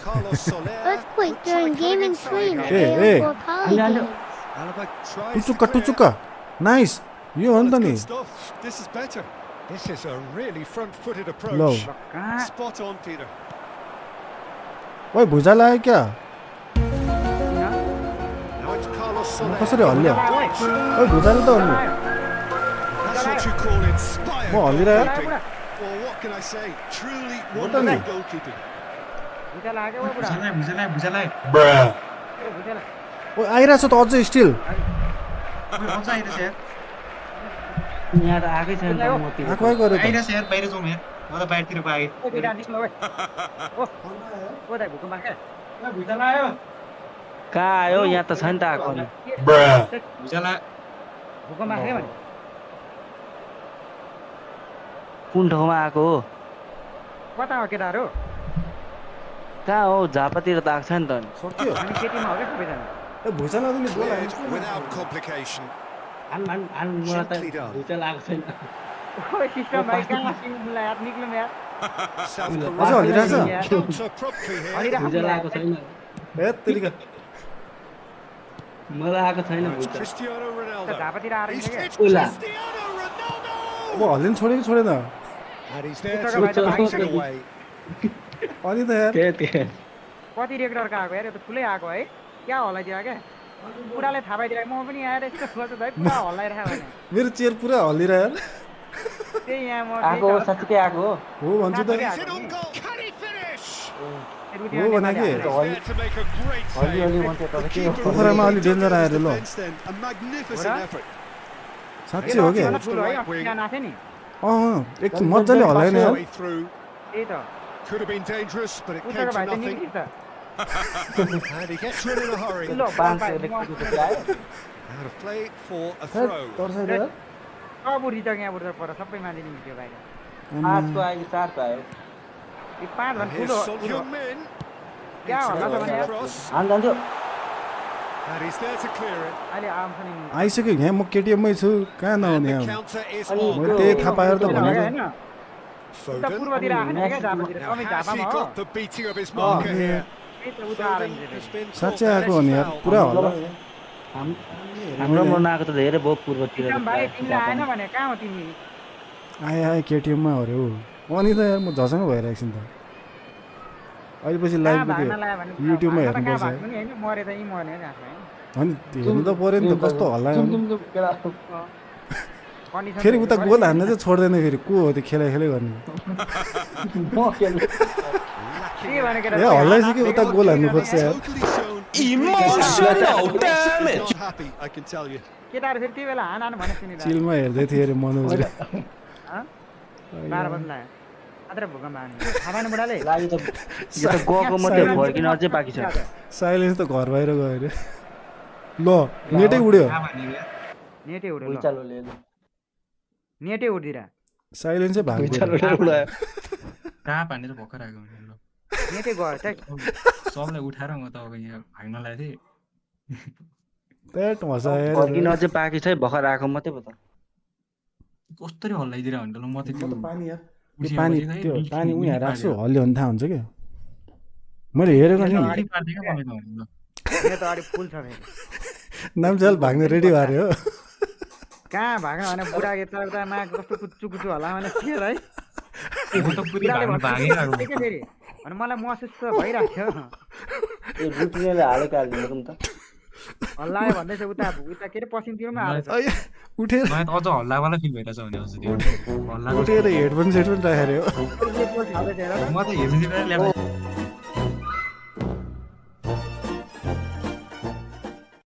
Earthquake during gaming stream Hey. for college games. Tuchuka. Nice. You on the knee. This is better. This is a really front-footed approach. Low. Spot on, Peter. Why भुजा लाग्यो क्या? Now it's Carlos Soler. कसरी हल्ल्यो? ओइ भुजाले त हल्ल्यो. That's what you call inspired म हल्लिरहेँ. goalkeeping. Or what can I say? Truly नि? wonderful goalkeeping. ओइ आइरा छ त अझै स्टिल. यहाँ त आकै छैन त म त्यो आक्वाइ गर्यो त. आइरा यार बाहिर जाउँ यार म त बाहिरतिर पाएँ कहाँ आयो यहाँ त छैन त आएको नि भुजाला कुन ठाउँमा आएको हो कता हो केटाहरू कहाँ हो झापातिर त आएको छ नि त सक्यो. अनि केटीमा हो क्या सबैजना ए भुजा नदिने गोल Cleared हाल्छ. without complication. मलाई त भुजा लागेको छैन ओए सिस्टम भाइ कहाँ सिमलाई हात निक्ल्यो यार South अझ Korea हल्लिरहेछ. counter properly here. भुजा लागेको छैन ए तेरिका. मलाई आएको छैन It's भुजा Cristiano Ronaldo. झापातिर आएर He's क्या hit Ola. Cristiano Ronaldo. म हल्लिन छोडेको छोडेन. And he's there Puta to que vai take dar it away. अनि त यार. त्यही कति रेकर्डको आएको यार यो त ठुलै आएको है क्या हल्लाइदियो क्या पुराले थाहा पाइदिएर म पनि आएर यस्तो गर्छु भाइ पुरा हल्लाइरहेको भने मेरो चेयर पुरा हल्लिरह्यो यार. त्यही यहाँ म आएको हो साँच्चीकै आएको हो हो भन्छु त. Is it on goal? Can he finish? हो भने के? He's there to make a great अलि अलि save. मान्छे तर के हो पोखरामा अलि डेन्जर आएर ल. Defense then, a magnificent effort. साँच्चै हो क्या. ठुलो है अस्ट्रेलिया नाथे नि एकदम मजाले हल्लायो नि यार. Way through. त्यही त Could have been dangerous, but it came पुस्तक to भाइ त nothing. निक्लिन्छ And he gets rid in a hurry. ल 500 लेख्नु आयो Out of play for a that, throw. तर्साइड यार. अब रिजक यहाँ बुढ्दा पर सबै मान्छे निक्ल्यो बाहिर 5 को अहिले 7 भयो यो 5 भन्दा Here's ठुलो Son ठुलो Heung-min. क्या होला त भने यार Cross. हान जान्थ्यो And he's there to clear it. अहिले आउँछ नि आइसक्यो यहाँ म केटिएममै छु कहाँ And नहुने the अब. counter is अनि on. मैले त्यही थाहा पाएर त भनेको. हैन उता Foden. पूर्वतिर आएको नि क्या झापातिर Now, कमै has he झापामा हो got the beating of his marker here? त्यही त उता आएर Foden has been caught साँच्चै there. आएको हो नि यार पुरा हल्ला. हाम्रो मनाएको त धेरै भयो पूर्वतिर सिस्टम भाइ तिमीले आएन भने कहाँ हो तिमी आए केटिएममा अरे हो. अनि त यार म झसँग भइरहेको छु नि त. अहिले पछि लाइभ कहाँ भाग्न लाग्यो भने युट्युबमा भाग्न त हेर्नुपर्छ. कहाँ भाग्नु नि हैन मरे त यहीँ मर्ने हो नि आफै अनि हेर्नु त पर्यो नि त कस्तो हल्लायो. कन्डिसन फेरि उता गोल हान्न चाहिँ छोड्दैन फेरि को हो त्यो खेला खेलै गर्ने. के भने केटा ए हल्लाइसक्यो उता गोल हान्नु खोज्छ यार. Totally shown. Emotional damage. Not happy, I can tell you. केटाहरू फेरि त्यही बेला हान हान भने सुनिरहेको चिलमा हेर्दै थिएँ अरे मनोजले. 12 बज्न लाग्यो अत्र भूकम्प आयो थाहा भएन बुढाले लागि त यो त गएको मात्रै फर्किन अझै बाँकी छ साइलेन्स त घर बाहिर गयो अरे. ल नेटै उड्यो. नेटै उड्यो ल भुइँचालो ले नेटै उड्दिरा साइलेन्सै भाग्यो. कहाँ पानी त भर्खर आएको हुने ल नेटै गयो ट्याक सबलाई उठाएर म त अब यहाँ भाग्न लागेको थिएँ पेट हँसाएर. फर्किन अझै बाँकी छ भर्खर आएको मात्रै पो त कस्तरी हल्लाइदिएर हुन्छ ल म त त्यो पानी यार. त्यो पानी त्यो पानी उहाँ राख्छु हल्यो भने थाहा हुन्छ क्या. मैले हेरेको नि गाडी पार्दैन क्या मलाई त भने ल नेट त अलिक फुल छ फेरि नाम्चाल भाग्ने रेडी भएर हो. कहाँ भाग्न भने बुढा यता मा कस्तो कुच्चु कुच्चु होला भने थिएँ है म त पुरै भाग्नु भागेको के फेरि अनि मलाई महसुस त भइरहेको थियो यो रुटिनले हालेको हाल्दिनु त हल्लायो भन्दैछ उता उता के अरे पश्चिमतिरमा हाल्छ उठेर मलाई त अझ हल्लावाला फिल भइरहेछ भने हजुर त्यो हल्लाको उठेर हेडफोन सेडफोन राखेर हो. म त हेर्नु ल्याएको